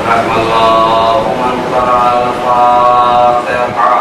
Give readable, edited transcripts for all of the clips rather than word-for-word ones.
رحم الله من قرأ الفاتحة.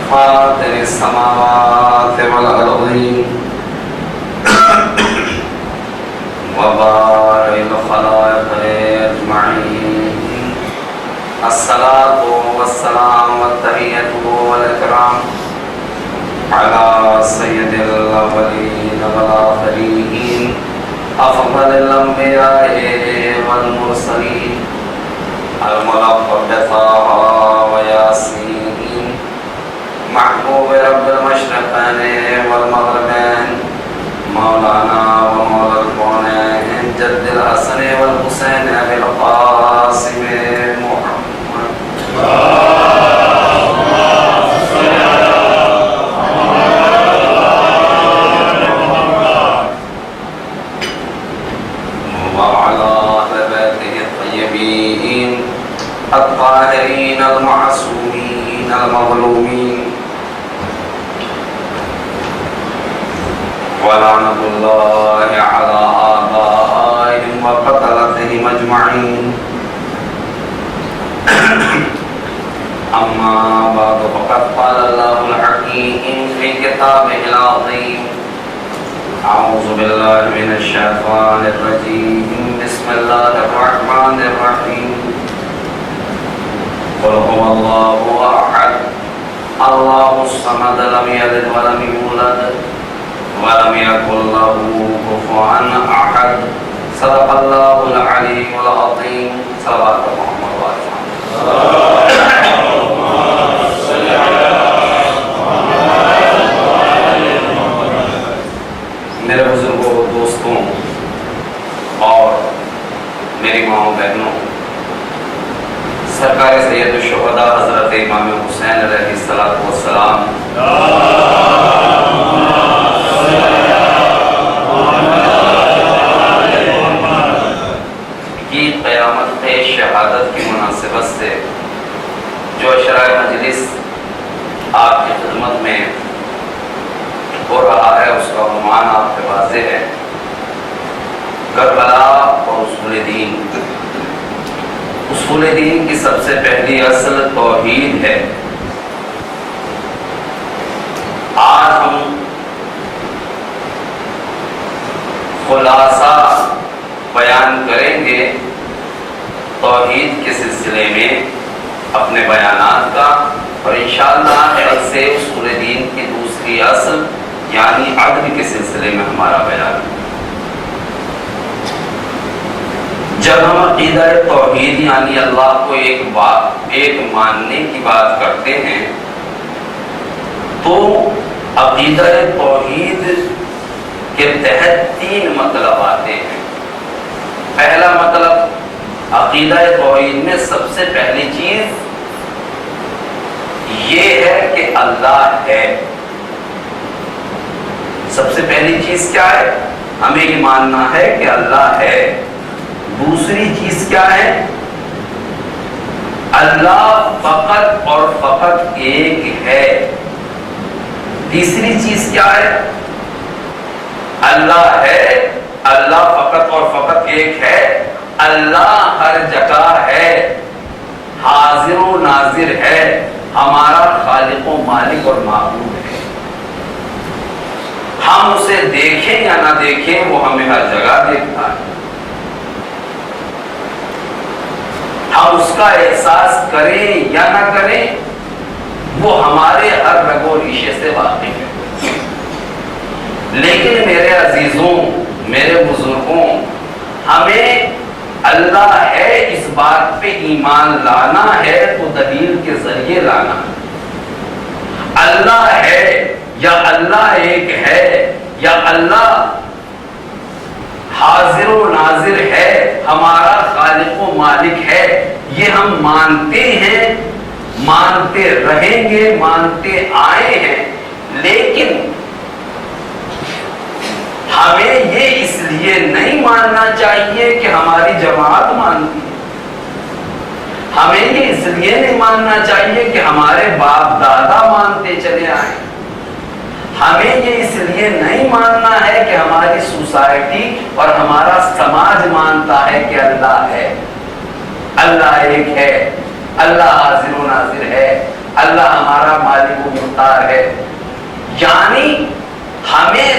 فاطر السماوات والأرضين وبارئ الخلائق أجمعين. الصلاة والسلام والتحية والإكرام على سيد الأولين والآخرين أفضل الأنبياء والمرسلين الملقب بطه وياسين محبوب رب المشرقين والمغربين مولانا ومولى الكونين جد الحسن والحسين أبي القاسم محمد. وعلى أهل بيته الطيبين الطاهرين المعصومين المظلومين ولعنة الله على آبائهم وقتلتهم أجمعين. أما بعد فقد قال الله الحكيم في كتابه العظيم أعوذ بالله من الشيطان الرجيم بسم الله الرحمن الرحيم. قل هو الله أحد الله الصمد لم يلد ولم يولد ولم يكن له كفوا أحد. صدق الله العلي العظيم. صلوات محمد وآله. میرے بزرگوں دوستوں اور میری ماں بہنوں، سرکار سید الشہداء حضرت امام حسین علیہ الصلوۃ والسلام کی قیامت شہادت کی مناسبت سے جو شرائع مجلس آپ کی خدمت میں ہو رہا ہے اس کا عنوان آپ کے واضح ہے، کربلا اور اصول دین. اصول دین کی سب سے پہلی اصل توحید ہے. آج ہم خلاصہ بیان کریں گے توحید کے سلسلے میں اپنے بیانات کا، اور انشاءاللہ کل سے اصول دین کی دوسری اصل یعنی عدل کے سلسلے میں ہمارا بیان. جب ہم عقیدہ توحید یعنی اللہ کو ایک ماننے کی بات کرتے ہیں تو عقیدہ توحید کے تحت تین مطلب آتے ہیں. پہلا مطلب عقیدہ توحید میں سب سے پہلی چیز یہ ہے کہ اللہ ہے. سب سے پہلی چیز کیا ہے؟ ہمیں یہ ماننا ہے کہ اللہ ہے. دوسری چیز کیا ہے؟ اللہ فقط اور فقط ایک ہے. تیسری چیز کیا ہے؟ اللہ ہے، اللہ ایک ہے، اللہ ہر جگہ ہے، حاضر و ناظر ہے، ہمارا خالق و مالک اور معبود ہے۔ ہم اسے دیکھیں یا نہ دیکھیں وہ ہمیں ہر جگہ دیکھتا ہے، ہم اس کا احساس کریں یا نہ کریں وہ ہمارے ہر رگ و ریشے سے واقف ہے۔ لیکن میرے عزیزوں، میرے بزرگوں، ہمیں اللہ ہے اس بات پہ ایمان لانا ہے تو دلیل کے ذریعے لانا ہے۔ اللہ ہے یا اللہ ایک ہے یا اللہ حاضر و ناظر ہے، ہمارا خالق و مالک ہے، یہ ہم مانتے ہیں، مانتے رہیں گے، مانتے آئے ہیں۔ لیکن ہمیں یہ اس لیے نہیں ماننا چاہیے کہ ہماری جماعت مانتی ہے، ہمیں یہ اس لیے نہیں ماننا چاہیے کہ ہمارے باپ دادا مانتے چلے آئے، ہمیں یہ اس لیے نہیں ماننا ہے کہ ہماری سوسائٹی اور ہمارا سماج مانتا ہے کہ اللہ ہے، اللہ ایک ہے، اللہ حاضر و ناظر ہے، اللہ ہمارا مالک و مختار ہے۔ یعنی ہمیں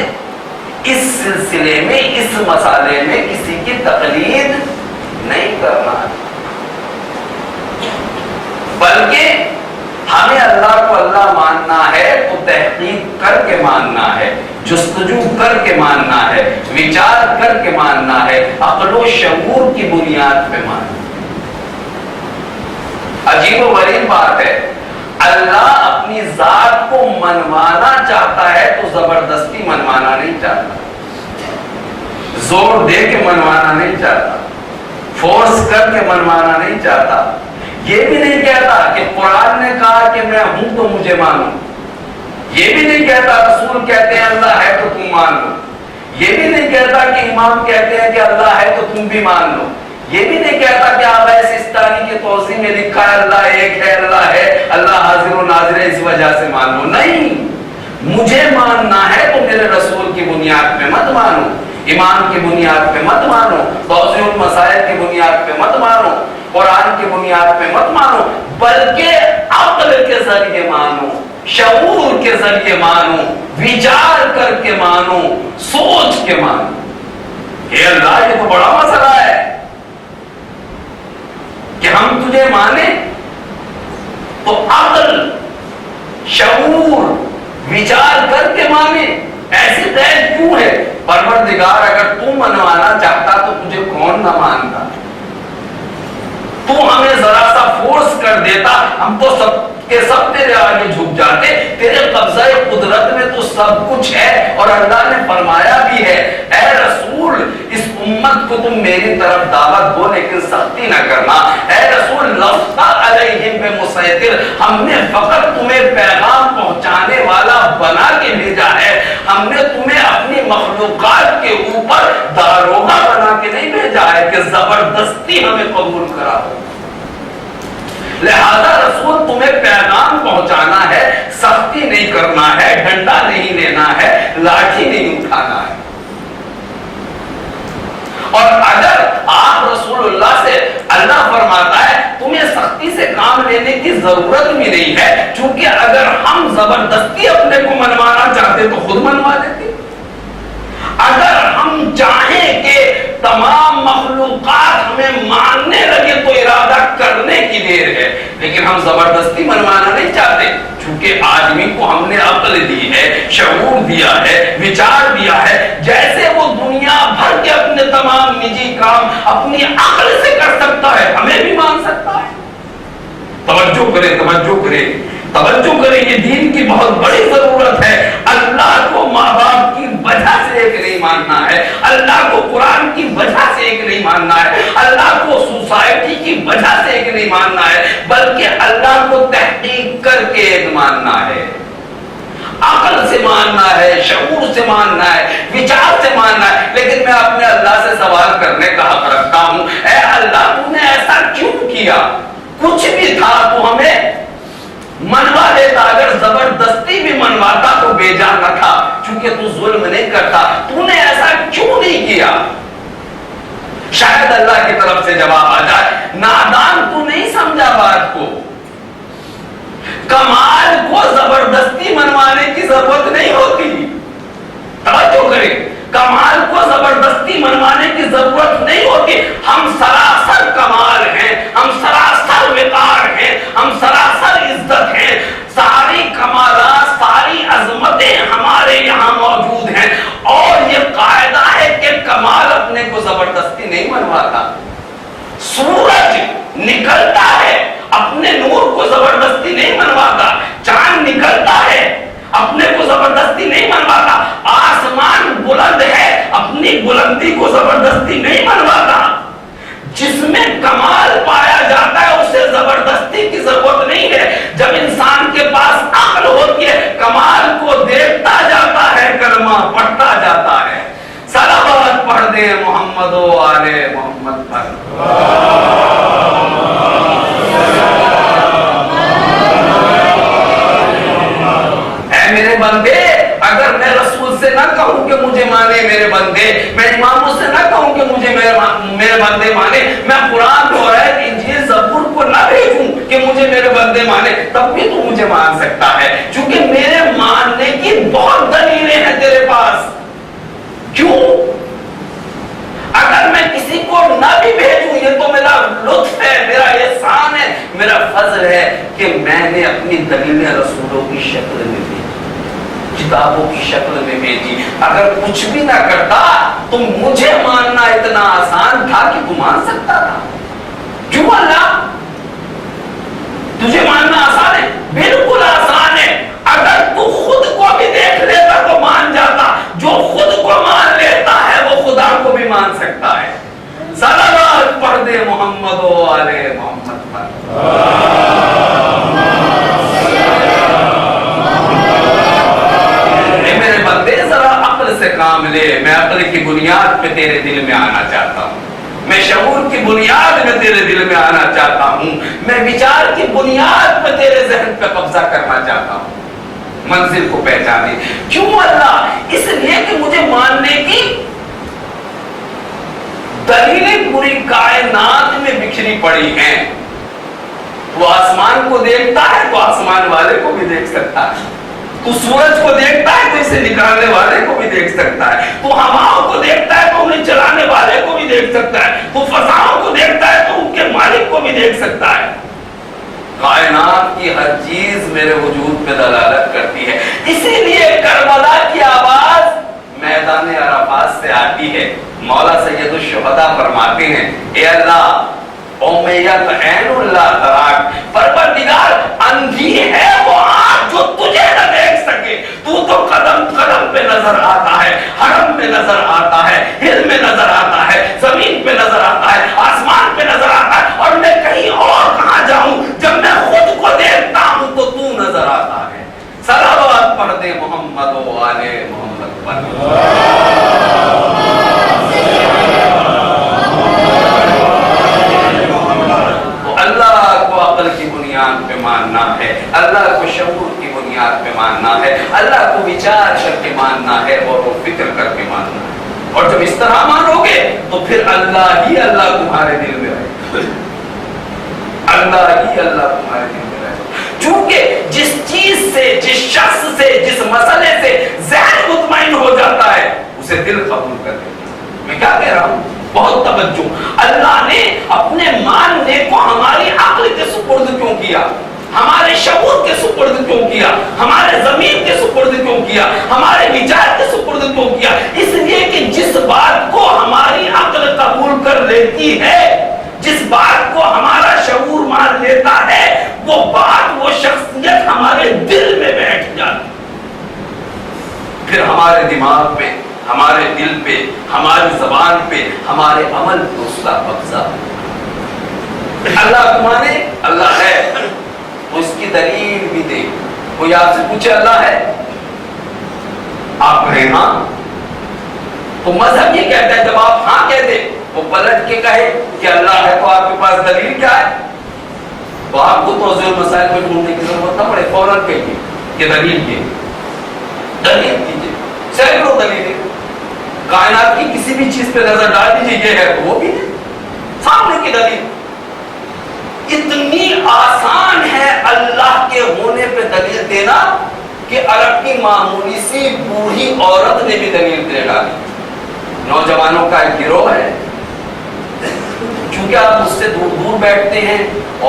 اس سلسلے میں، اس مسئلے میں کسی کی تقلید نہیں کرنا ہے، بلکہ ہمیں اللہ کو اللہ ماننا ہے تو تحقیق کر کے ماننا ہے، جستجو کر کے ماننا ہے، وچار کر کے ماننا ہے، عقل و شعور کی بنیاد پہ ماننا ہے۔ عجیب و غریب بات ہے، اللہ اپنی ذات کو منوانا چاہتا ہے تو زبردستی منوانا نہیں چاہتا، زور دے کے منوانا نہیں چاہتا، فورس کر کے منوانا نہیں چاہتا۔ یہ بھی نہیں کہتا کہ قرآن نے کہا کہ میں ہوں تو مجھے مانو، یہ بھی نہیں کہتا رسول کہتے ہیں اللہ ہے تو تم مان لو، یہ بھی نہیں کہتا کہ امام کہتے ہیں کہ اللہ ہے تو تم بھی مان لو، یہ بھی نہیں کہتا کہ آباء سستانی کے توضیح میں لکھا ہے اللہ ایک ہے، اللہ حاضر و ناظر ہے اس وجہ سے مان لو۔ نہیں، مجھے ماننا ہے تو میرے رسول کی بنیاد پہ مت مانو، امام کی بنیاد پہ مت مانو، توضیح المسائل کی بنیاد پہ مت مانو، قرآن کی بنیاد پہ مت مانو، بلکہ عقل کے ذریعے مانو، شعور کے ذریعے مانو، وچار کر کے مانو، سوچ کے مانو۔ اے اللہ، یہ تو بڑا مسئلہ ہے کہ ہم تجھے مانیں تو عقل، شعور، وچار کر کے مانیں۔ ایسی قید کیوں ہے؟ پروردگار اگر تو منوانا چاہتا تو تجھے کون نہ مانتا؟ تو ہمیں ذرا سا فورس کر دیتا، ہم تو سب کے سب تیرے آگے جھک جاتے، تیرے قبضہ قدرت میں تو سب کچھ ہے، اور اللہ نے فرمایا بھی ہے اے رسول اس امت کو تم میری طرف دعوت دو لیکن سختی نہ کرنا، اے رسول لست علیہم بمسیطر، ہم نے فقط تمہیں پیغام پہنچانے والا بنا کے بھیجا ہے، ہم نے تمہیں اپنی مخلوقات کے اوپر داروغہ بنا کے نہیں بھیجا ہے کہ زبردستی ہمیں قبول کرا ہو۔ لہذا رسول تمہیں پیغام پہنچانا ہے، سختی نہیں کرنا ہے، ڈنڈا نہیں لینا ہے، لاٹھی نہیں اٹھانا ہے۔ اور اگر آپ رسول اللہ سے، اللہ فرماتا ہے تمہیں سختی سے کام لینے کی ضرورت بھی نہیں ہے، چونکہ اگر ہم زبردستی اپنے کو منوانا چاہتے تو خود منوا دیتے۔ اگر ہم چاہیں کہ تمام مخلوقات ہمیں ماننے لگے تو ارادہ کرنے کی دیر ہے، لیکن ہم زبردستی منوانا نہیں چاہتے، چونکہ آدمی کو ہم نے عقل دی ہے، شعور دیا ہے، وچار دیا ہے، جیسے وہ دنیا بھر کے اپنے تمام نجی کام اپنی عقل سے کر سکتا ہے، ہمیں بھی مان سکتا ہے۔ توجہ کرے، توجہ کرے، توجہ کرے، یہ دین کی بہت بڑی ضرورت ہے۔ اللہ کو ماں باپ کی وجہ سے ایک نہیں ماننا ہے، اللہ کو قرآن کی وجہ سے ایک نہیں ماننا ہے، اللہ کو سوسائٹی کی وجہ سے ایک نہیں ماننا ہے، بلکہ اللہ کو تحقیق کر کے ایک ماننا ہے، عقل سے ماننا ہے، شعور سے ماننا ہے، وچار سے ماننا ہے۔ لیکن میں اپنے اللہ سے سوال کرنے کا حق رکھتا ہوں، اے اللہ تو نے ایسا کیوں کیا؟ کچھ بھی تھا تو ہمیں منوا دیتا، اگر زبردستی بھی منواتا تو بیجا نہ تھا، چونکہ تو ظلم نہیں کرتا، تو نے ایسا کیوں نہیں کیا؟ شاید اللہ کی طرف سے جواب آ جائے، نادان تو نہیں سمجھا بات کو، کمال کو زبردستی منوانے کی ضرورت نہیں ہوتی، توجہ کریں، کمال کو زبردستی منوانے کی ضرورت نہیں ہوتی، ہم سراسر کمال ہیں، ہم سراسر وقار ہیں، ہم سراسر عزت ہیں، ساری کمالات ساری عظمتیں ہمارے یہاں موجود ہیں، اور یہ قاعدہ ہے کہ کمال اپنے کو زبردستی نہیں منواتا، سورج نکلتا ہے اپنے نور کو زبردستی نہیں منواتا، چاند نکلتا ہے اپنے کو زبردستی نہیں منواتا، آسمان بلند ہے اپنی بلندی کو زبردستی نہیں منواتا، جس میں کمال پایا جاتا ہے اسے زبردستی کی ضرورت نہیں ہے، جب انسان کے پاس عقل ہوتی ہے کمال کو دیکھتا جاتا ہے، کلمہ پڑھتا جاتا ہے، صلوات پڑھ دے محمد و آل محمد پر۔ اے میرے بندے، اگر میں رسول سے نہ کہوں کہ مجھے مانے میرے بندے، میں اماموں سے نہ کہوں کہ مجھے میرے بندے مانے، میں قرآن کو ہے انجیل زبور کو نہ بھیجوں کہ مجھے میرے بندے مانے، تب بھی تو مجھے مان سکتا ہے، کیونکہ میرے ماننے کی بہت دلیلیں ہیں تیرے پاس۔ کیوں؟ اگر میں کسی کو نہ بھی بھیجوں یہ تو میرا لطف ہے، میرا احسان ہے، میرا فضل ہے کہ میں نے اپنی دلیلیں رسولوں کی شکل میں بھیجی، کتابوں کی شکل میں بھیجی، اگر کچھ بھی نہ کرتا تو مجھے ماننا اتنا آسان تھا کہ تو مان سکتا تھا۔ کیوں اللہ؟ تجھے ماننا آسان ہے؟ بالکل آسان ہے، اگر تو خود کو بھی دیکھ لیتا تو مان جاتا، جو خود کو مان لیتا ہے وہ خدا کو بھی مان سکتا ہے۔ صلوات پڑھ دے محمد و آل محمد پر۔ میرے بندے ذرا عقل سے کام لے، میں عقل کی بنیاد پہ تیرے دل میں آنا چاہتا ہوں، میں شعور کی بنیاد میں تیرے دل میں آنا چاہتا ہوں، میں وچار کی بنیاد پہ تیرے ذہن پہ قبضہ کرنا چاہتا ہوں، منزل کو پہچانے۔ کیوں اللہ؟ اس لیے کہ مجھے ماننے کی دلیلیں پوری کائنات میں بکھری پڑی ہیں۔ وہ آسمان کو دیکھتا ہے تو آسمان والے کو بھی دیکھ سکتا ہے، تو سورج کو دیکھتا ہے تو اسے نکالنے والے کو بھی دیکھ سکتا ہے، تو ہواؤں کو دیکھتا ہے تو انہیں چلانے والے کو بھی دیکھ سکتا ہے، تو فضاؤں کو دیکھتا ہے تو ان کے مالک کو بھی دیکھ سکتا ہے۔ کائنات کی ہر چیز میرے وجود پہ دلالت کرتی ہے، اسی لیے کربلا کی آواز میدان عرفات سے آتی ہے۔ مولا سید الشہداء فرماتے ہیں، اے اللہ امیت عین اللہ تراک، پروردگار اندھی ہے وہ آنکھ جو تجھے نہ دیکھ سکے، تو قدم قدم پہ نظر آتا ہے، حرم میں نظر آتا ہے، ہل میں نظر آتا ہے، زمین پہ نظر آتا ہے، آسمان پہ نظر آتا ہے، اور میں کہیں اور کہاں جاؤں، جب میں خود کو دیکھتا ہوں تو نظر آتا ہے۔ صلوات پڑھ دے محمد و آل محمد پر۔ پہ ماننا ہے، اللہ کو شعور کی بنیاد پہ ماننا ہے، اللہ کو وچار کر کے ماننا ہے اور فکر کر کے ماننا ہے، اور جب اس طرح مانو گے تو پھر اللہ ہی اللہ تمہارے دل میں رہے، اللہ ہی اللہ تمہارے دل میں رہے، چونکہ جس چیز سے، جس شخص سے، جس مسئلے سے ذہن مطمئن ہو جاتا ہے اسے دل قبول کر لیتا ہے۔ میں کیا کہہ رہا ہوں؟ بہت توجہ، اللہ نے اپنے ماننے کو ہماری عقل کے سپرد کیوں کیا، ہمارے شعور کے سپرد کیوں کیا، ہمارے ضمیر کے سپرد کیوں کیا، ہمارے وچار کے سپرد کیوں کیا؟ اس لیے کہ جس بات کو ہماری عقل قبول کر لیتی ہے، جس بات کو ہمارا شعور مان لیتا ہے، وہ بات، وہ شخصیت ہمارے دل میں بیٹھ جاتی، پھر ہمارے دماغ میں، ہمارے دل پہ، ہماری زبان پہ، ہمارے عمل پہ اس کا قبضہ۔ اللہ تمہارے اللہ ہے تو اس کی دلیل بھی دے۔ کوئی آپ سے پوچھے اللہ ہے، آپ کہیں ہاں، تو مذہب یہ کہتا ہے جب آپ ہاں کہہ دیں وہ پلٹ کے کہے کہ اللہ ہے تو آپ کے پاس دلیل کیا ہے، تو آپ کو توضیح المسائل میں ڈھونڈنے کی ضرورت نہ پڑے، فوراً کہیے کہ دلیل یہ، دلیل دیجیے، سینکڑوں دلیلیں، کائنات کی کسی بھی چیز پہ نظر ڈال دیجیے یہ ہے تو وہ بھی ہے، کی دلیل. اتنی آسان ہے اللہ کے ہونے پہ دلیل دینا کہ عرب کی معمولی سی بوڑھی عورت نے بھی دلیل دے ڈالی. نوجوانوں کا ایک گروہ ہے، چونکہ آپ اس سے دور دور بیٹھتے ہیں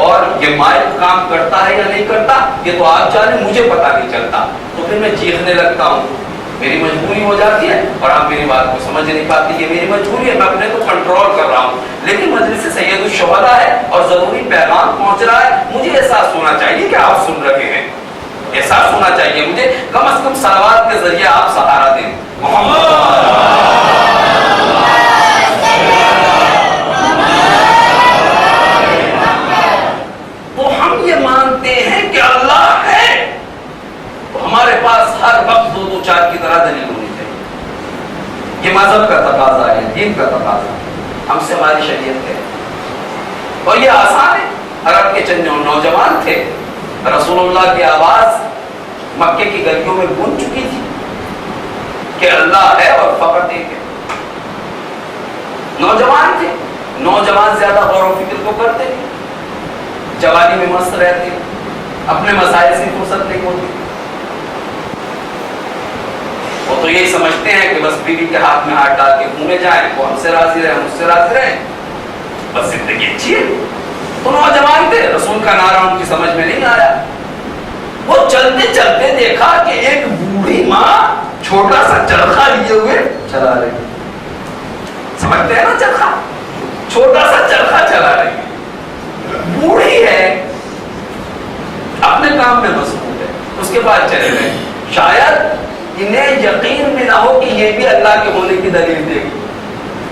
اور یہ مائک کام کرتا ہے یا نہیں کرتا یہ تو آپ جانیں، مجھے پتا نہیں چلتا، تو پھر میں چیخنے لگتا ہوں. میری مجبوری ہو جاتی ہے اور آپ میری بات کو سمجھ نہیں پاتی. یہ میری مجبوری ہے، میں اپنے کو کنٹرول کر رہا ہوں، لیکن مجلس سید الشہداء ہے اور ضروری پیغام پہنچ رہا ہے. مجھے احساس ہونا چاہیے کہ آپ سن رہے ہیں، احساس ہونا چاہیے مجھے. کم از کم صلوات کے ذریعے آپ سہارا دیں. تو ہم یہ مانتے ہیں کہ اللہ ہے، تو ہمارے پاس ہر وقت دو دو چار کی طرح دلیل ہونی چاہیے. یہ مذہب کا تقاضا ہے، دین کا تقاضا ہے، ہم سے ہماری شریعت ہے. اور یہ آسان ہے. عرب کے چند نوجوان تھے، رسول اللہ کی آواز مکے کی گلیوں میں گونج چکی تھی کہ اللہ ہے اور فقط ایک ہے. نوجوان تھے، نوجوان زیادہ غور و فکر کو کرتے نہیں، جوانی میں مست رہتے، اپنے مسائل سے فرصت نہیں ہوتی. وہ تو یہی سمجھتے ہیں کہ بس بیوی کے ہاتھ میں ہاتھ ڈال کے گھومے جائیں، وہ ہم سے راضی رہے، ہم اس سے راضی رہیں، بس زندگی اچھی ہے. تو نوجوان تھے، رسول کا نعرہ ان کی سمجھ میں نہیں آیا. وہ چلتے چلتے دیکھا کہ ایک بوڑھی ماں چھوٹا سا چرخا لیے ہوئے چلا رہی ہے. سمجھتے ہیں نا چرخا؟ چھوٹا سا چرخا چلا رہی ہے، بوڑھی ہے، اپنے کام میں مصروف ہے. اس کے بعد چلے گئے. شاید انہیں یقین بھی نہ ہو کہ یہ بھی اللہ کے ہونے کی دلیل دے گی.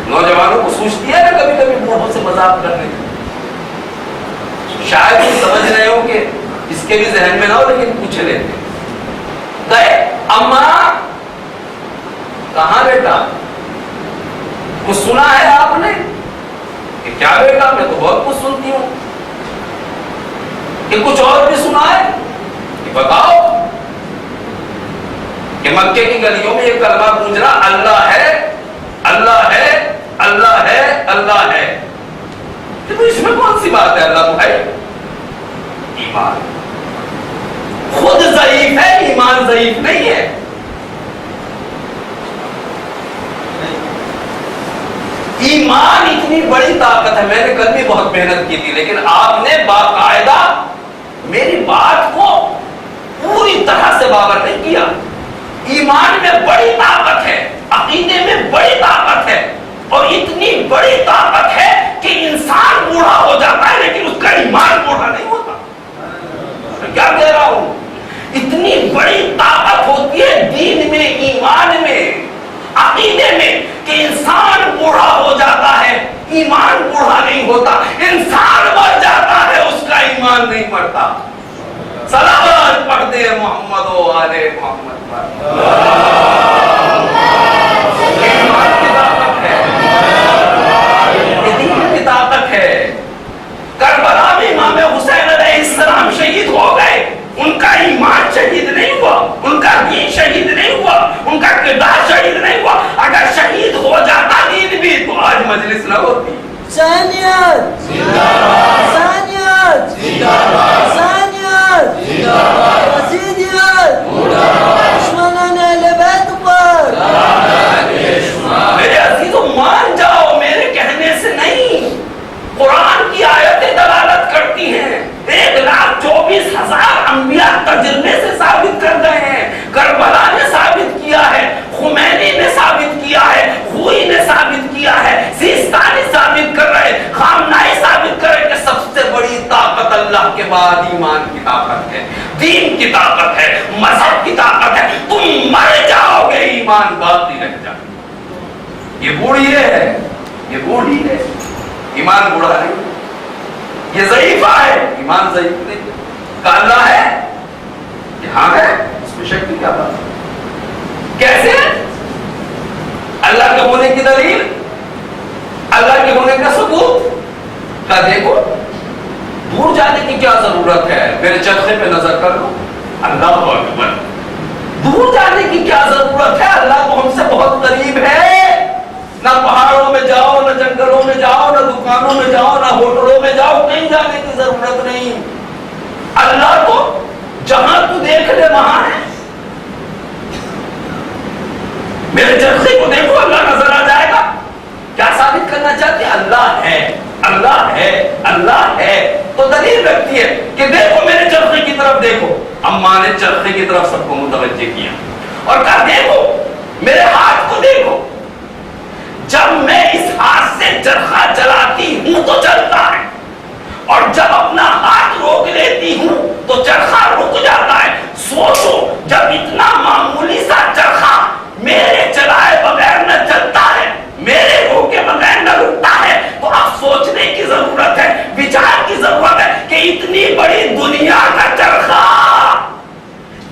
نوجوانوں کو سوچتی ہے نا کبھی کبھی بوڑھوں سے مذاق کرنے کی. شاید یہ سمجھ رہے ہو کہ اس کے بھی ذہن میں نہ ہو، لیکن پوچھ لیتے. گئے، اماں کہاں بیٹا؟ کچھ سنا ہے آپ نے؟ کہ کیا بیٹا، میں تو بہت کچھ سنتی ہوں. کہ کچھ اور بھی سنا ہے؟ کہ بتاؤ. کہ مکے کی گلیوں میں یہ کلمہ گونج رہا، اللہ ہے، اللہ ہے، اللہ ہے، اللہ ہے. تو اس میں کون سی بات ہے؟ اللہ تو ہے. ایمان خود ضعیف ہے، ایمان ضعیف نہیں ہے. ایمان اتنی بڑی طاقت ہے. میں نے کل بھی بہت محنت کی تھی، لیکن آپ نے باقاعدہ میری بات کو پوری طرح سے باور نہیں کیا. ایمان میں بڑی طاقت ہے، عقیدے میں بڑی طاقت ہے، اور اتنی بڑی طاقت ہے کہ انسان بوڑھا ہو جاتا ہے لیکن اس کا ایمان بوڑھا نہیں ہوتا. کیا کہہ رہا ہوں؟ اتنی بڑی طاقت ہوتی ہے دین میں، ایمان میں، عقیدے میں، کہ انسان بوڑھا ہو جاتا ہے، ایمان بوڑھا نہیں ہوتا. انسان مر جاتا ہے، اس کا ایمان نہیں مرتا. صلوات پڑھ دے محمد و آل محمد پر. ایمان کی طاقت ہے، دین کی طاقت ہے. کربلا میں امام حسین علیہ السلام شہید ہو گئے، ان کا ایمان شہید نہیں ہوا، ان کا دین شہید نہیں ہوا، ان کا کردار شہید نہیں ہوا. اگر شہید ہو جاتا دین بھی تو آج مجلس نہ ہوتی. ثانیت ثانیت ثانیت یزیدیت دشمنان اہل بیت پر. میرے عزیزو مان جاؤ، میرے کہنے سے نہیں، قرآن کی آیتیں دلالت کرتی ہیں. 1,24,000 انبیاء تجربے سے ثابت کر گئے ہیں. کربلا نے ثابت کیا ہے، خمینی نے ثابت کیا ہے، خوئی نے ثابت کیا ہے، سیستانی ثابت کر رہے، خامنائی ثابت کر رہے کہ سب سے بڑی طاقت اللہ کے بعد ایمان کی طاقت ہے، دین کی طاقت ہے، مذہب کی طاقت ہے. تم مر جاؤ گے، ایمان باقی رہ جائے. یہ بوڑھی ہے، یہ بوڑھی ہے، ایمان بوڑھا نہیں. یہ ضعیفہ ہے، ایمان ضعیف نہیں. کہ اللہ ہے، کہ ہاں ہے، اس میں شک کی کیا بات ہے؟ کیسے؟ اللہ کے ہونے کی دلیل، اللہ کے ہونے کا ثبوت کا دیکھو. دور جانے کی کیا ضرورت ہے؟ میرے چرخے پہ نظر کر لو. اللہ اکبر. دور جانے کی کیا ضرورت ہے؟ اللہ تو ہم سے بہت قریب ہے. نہ پہاڑوں میں جاؤ، نہ جنگلوں میں جاؤ، نہ دکانوں میں جاؤ، نہ ہوٹلوں میں جاؤ، کہیں جانے کی ضرورت نہیں، اللہ تو جہاں تو دیکھ لے وہاں ہے۔ میرے چرخے کو دیکھو، اللہ نظر آ جائے گا۔ کیا ثابت کرنا چاہتے ہیں؟ اللہ ہے، اللہ ہے، اللہ ہے۔ تو دلیل رکھتی ہے کہ دیکھو میرے چرخے کی طرف دیکھو۔ اماں نے چرخے کی طرف سب کو متوجہ کیا اور کہا دیکھو میرے ہاتھ کو دیکھو، جب میں اس ہاتھ سے چرخا چلاتی ہوں تو چلتا ہے، اور جب اپنا ہاتھ روک لیتی ہوں تو چرخا رک جاتا ہے۔ سوچو جب اتنا معمولی سا چرخا میرے چلائے بغیر نہ چلتا ہے، میرے روکے بغیر نہ رکتا ہے، تو اب سوچنے کی ضرورت ہے، وچار کی ضرورت ہے کہ اتنی بڑی دنیا کا چرخا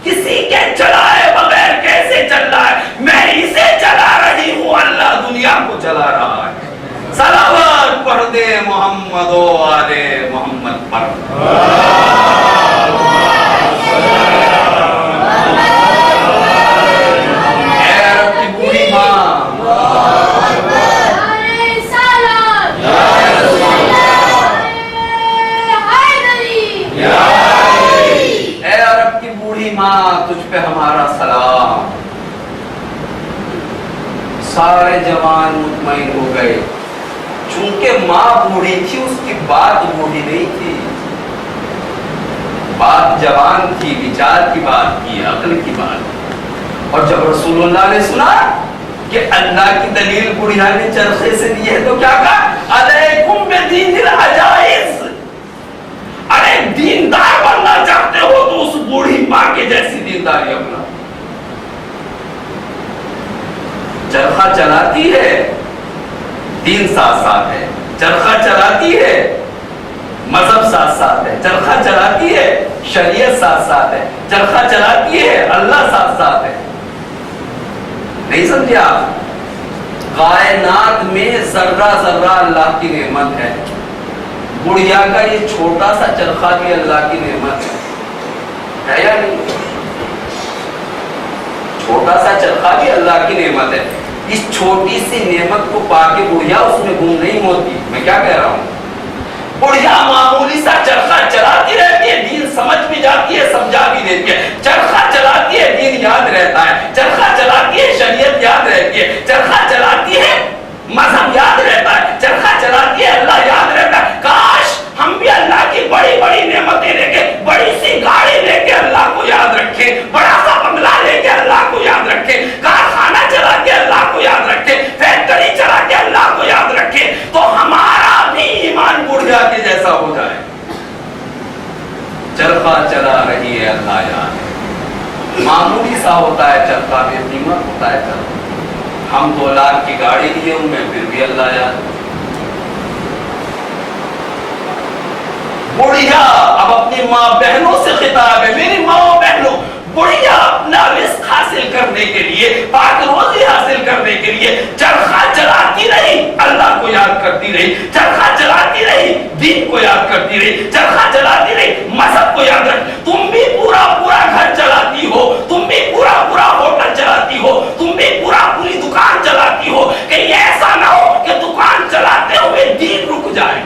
کسی کے چلائے بغیر کیسے چل رہا ہے؟ میں اسے چلا رہی ہوں، اللہ دنیا کو چلا رہا ہے۔ صلوات پڑھ دے محمد و آلِ محمد پر۔ اے رب کی بوڑھی ماں، اے عرب کی بوڑھی ماں، تجھ پہ ہمارا سلام۔ سارے جوان مطمئن ہو گئے، چونکہ ماں بوڑھی تھی، اس کی بات بوڑھی نہیں تھی، بات جوان تھی، وچار کی بات کی، عقل کی بات کی۔ اور جب رسول اللہ نے سنا کہ اللہ کی دلیل بڑھیا نے چرخے سے دی ہے تو کیا کہا؟ علیکم بدین العجائز، ارے دیندار بننا چاہتے ہو تو اس بوڑھی ماں کے جیسی دینداری اپنا۔ چرخا چلاتی ہے، دین ساتھ ساتھ ہے، چرخا چلاتی ہے، مذہب ساتھ ساتھ ہے، چرخا چلاتی ہے، شریعت ساتھ ساتھ ہے، چرخا چلاتی ہے، اللہ ساتھ ساتھ ہے۔ نہیں سمجھے آپ؟ کائنات میں ذرہ ذرہ اللہ کی نعمت ہے، بڑھیا کا یہ چھوٹا سا چرخا بھی اللہ کی نعمت ہے یا نہیں؟ چھوٹا سا چرخا بھی اللہ کی نعمت ہے۔ اس چھوٹی سی نعمت کو پا کے بڑھیا اس میں گم نہیں ہوتی۔ میں کیا کہہ رہا ہوں؟ بڑھیا معمولی سا چرخا چلاتی رہتی ہے، دین سمجھ بھی جاتی ہے، سمجھا بھی دیتی ہے۔ چرخا چلاتی ہے، دین یاد رہتا ہے، چرخا چلاتی ہے، شریعت یاد رہتی ہے، چرخا چلاتی ہے، مذہب یاد رہتا ہے، چرخا چلاتی ہے، اللہ یاد رہتا ہے۔ کاش ہم بھی اللہ کی بڑی بڑی نعمتیں لے کے، بڑی سی گاڑی لے کے اللہ کو یاد رکھیں، بڑا سا بنگلہ لے کے اللہ کو یاد رکھیں، کارخانہ چلا کے اللہ کو یاد رکھیں، فیکٹری چلا کے اللہ کو یاد رکھیں، تو ہمارا بھی ایمان بڑھیا کے جیسا ہو جائے۔ چرخا چلا رہی ہے، اللہ یاد، معمولی سا ہوتا ہے چرخا، بے قیمت ہوتا ہے چرخا۔ ہم 2 لاکھ کی گاڑی لیے ہوں میں، پھر بھی اللہ یاد۔ بڑھیا اب اپنی ماں بہنوں سے خطاب ہے، میری ماں بہنوں، بڑھیا اپنا رزق حاصل کرنے کے لیے، پاک روزی حاصل کرنے کے لیے چرخا چلاتی رہی، اللہ کو یاد کرتی رہی، چرخا چلاتی رہی، دین کو یاد کرتی رہی، چرخا چلاتی رہی، مذہب کو یاد رکھ۔ تم بھی پورا پورا گھر چلاتی ہو، تم بھی پورا پورا ہوٹل چلاتی ہو، تم بھی پورا پوری دکان چلاتی ہو، کہیں ایسا نہ ہو کہ دکان چلاتے ہوئے دین رک جائے۔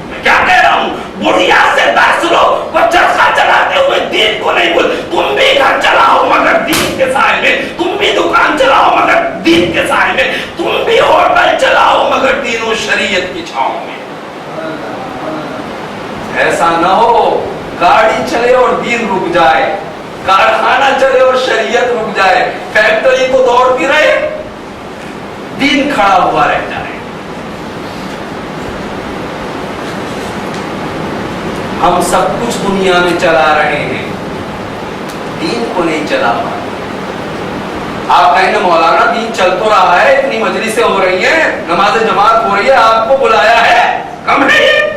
میں کیا کہہ رہا ہوں؟ بڑھیا سے درس لو، وہ چرخا چلاتے ہوئے دین کو نہیں بول۔ تم بھی گھر چلاؤ مگر دین کے سائے میں، تم بھی دکان چلاؤ مگر دین کے سائے میں، تم بھی ہوٹل چلاؤ مگر دین و شریعت کی چھاؤں میں۔ ایسا نہ ہو گاڑی چلے اور دین رک جائے، کارخانہ چلے اور شریعت رک جائے، فیکٹری کو دوڑتی رہے، دین کھڑا ہوا رہ جائے۔ ہم سب کچھ دنیا میں چلا رہے ہیں، دین کو نہیں چلا پاتے۔ آپ کہیں گے مولانا دین چل تو رہا ہے، اتنی مجلسیں ہو رہی ہیں، نماز جماعت ہو رہی ہے، آپ کو بلایا ہے، کم ہے یہ؟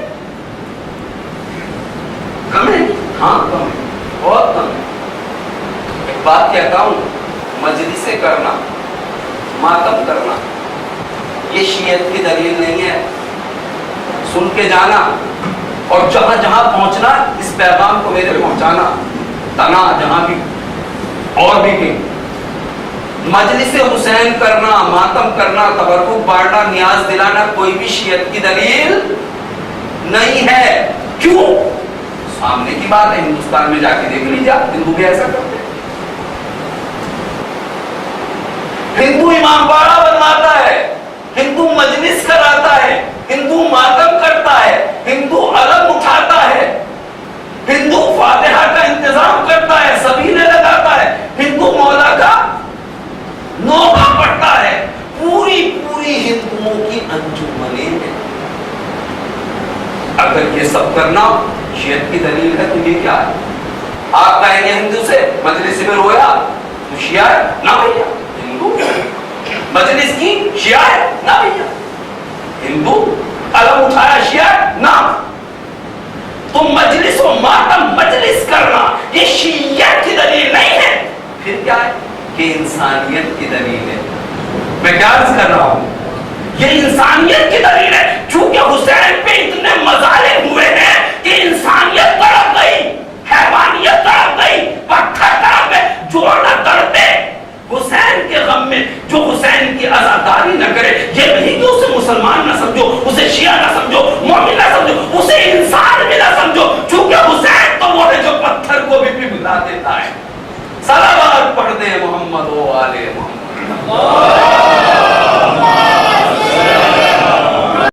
کم ہے؟ ہاں کم ہے، بہت کم ہے۔ ایک بات کہتا ہوں، مجلسیں کرنا، ماتم کرنا، یہ شیعت کی دلیل نہیں ہے۔ سن کے جانا اور جہاں جہاں پہنچنا اس پیغام کو میرے پہنچانا، تنا جہاں بھی اور بھی کہیں۔ مجلس حسین کرنا، ماتم کرنا، تبرک بانٹنا، نیاز دلانا کوئی بھی شیعت کی دلیل نہیں ہے. کیوں؟ سامنے کی بات ہے, ہندوستان میں جا کے دیکھ لیجیے آپ, ہندو بھی ایسا کرتے ہیں. ہندو امام باڑہ بنواتا ہے, ہندو مجلس کراتا ہے, ہندو ماتم کرتا ہے, ہندو علم اٹھاتا ہے, ہندو فاتحہ کا انتظام کرتا ہے, سبیلے لگاتا ہے, ہندو مولا کا نوبہ پڑھتا ہے. پوری ہندوؤں کی انجمنیں ہیں. اگر یہ سب کرنا شیعت کی دلیل ہے تو یہ کیا ہے؟ آپ کہیں گے ہندو سے مجلس میں رویا تو شیعہ ہے؟ نہ بھیا, ہندو. مجلس کی شیعہ ہے؟ نہ بھیا, ہندو. علم اٹھایا شیعہ ہے؟ نہ. تو مجلس و ماتم مجلس کرنا یہ شیعت کی دلیل نہیں ہے. پھر کیا ہے؟ کہ انسانیت کی دلیل ہے. میں کیا عرض کر رہا ہوں, یہ انسانیت کی دلیل ہے. چونکہ حسین پہ اتنے مظالم ہوئے ہیں کہ انسانیت تڑپ گئی, حیوانیت تڑپ گئی, پتھر تڑپ گئے. جو نہ تڑپے حسین کے غم میں, جو حسین کی عزاداری نہ کرے, یہ نہیں کہ اسے مسلمان نہ سمجھو, اسے شیعہ نہ سمجھو, مومن نہ سمجھو, اسے انسان بھی نہ سمجھو. چونکہ حسین تو وہ ہے جو پتھر کو بھی پگھلا دیتا ہے. صلوات پڑھ دے محمد و آل محمد.